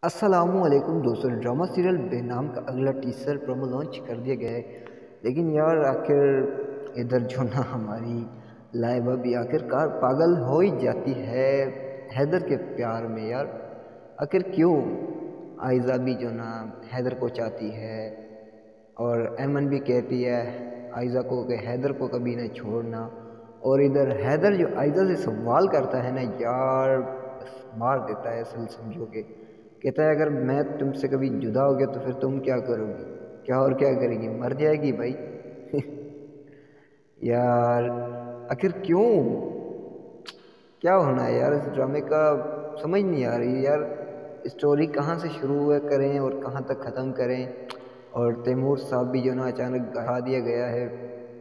अस्सलामुअलैकुम दोस्तों, drama serial बेनाम का अगला टीजर प्रोमो लॉन्च कर दिया गया है। लेकिन यार आखिर इधर जो ना हमारी लाइबा भी आखिरकार पागल हो ही जाती है हैदर के प्यार में। यार आखिर क्यों आयज़ा भी जो ना हैदर को चाहती है और ऐमन भी कहती है आयज़ा को कि हैदर को कभी न छोड़ना। और इधर हैदर जो आयज़ा से सवाल करता है ना यार, बस मार देता है असल समझो के। कहता है अगर मैं तुमसे कभी जुदा हो गया तो फिर तुम क्या करोगी, क्या और क्या करेगी, मर जाएगी भाई। यार आखिर क्यों, क्या होना है यार इस ड्रामे का, समझ नहीं आ रही यार। स्टोरी कहाँ से शुरू हुआ करें और कहाँ तक ख़त्म करें। और तैमूर साहब भी जो ना अचानक हटा दिया गया है,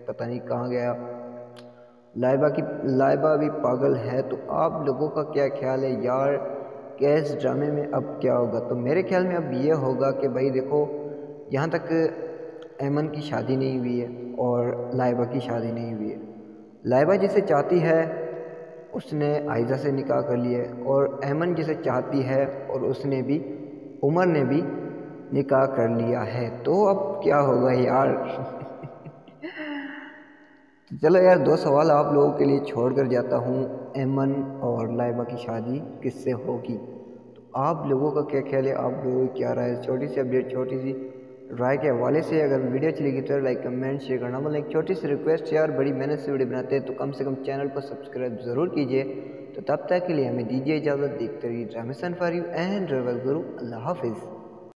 पता नहीं कहाँ गया। लाइबा भी पागल है। तो आप लोगों का क्या ख्याल है यार, क्या इस ड्रामे में अब क्या होगा? तो मेरे ख्याल में अब ये होगा कि भाई देखो, यहाँ तक ऐमन की शादी नहीं हुई है और लाइबा की शादी नहीं हुई है। लाइबा जिसे चाहती है उसने आयज़ा से निकाह कर लिया है, और ऐमन जिसे चाहती है और उसने भी, उमर ने भी निकाह कर लिया है। तो अब क्या होगा यार? तो चलो यार, दो सवाल आप लोगों के लिए छोड़ कर जाता हूँ। ऐमन और लाइबा की शादी किससे होगी? तो आप लोगों का क्या ख्याल है, आप लोगों की क्या राय है? छोटी सी अपडेट, छोटी सी राय के हवाले से अगर वीडियो अच्छी लगी तो लाइक कमेंट शेयर करना। मतलब एक छोटी सी रिक्वेस्ट है यार, बड़ी मेहनत से वीडियो बनाते हैं तो कम से कम चैनल को सब्सक्राइब ज़रूर कीजिए। तो तब तक के लिए हमें दीजिए इजाज़त। देखते रहिए ड्रामे सन फॉर यू एंड गुरु। अल्लाह हाफिज़।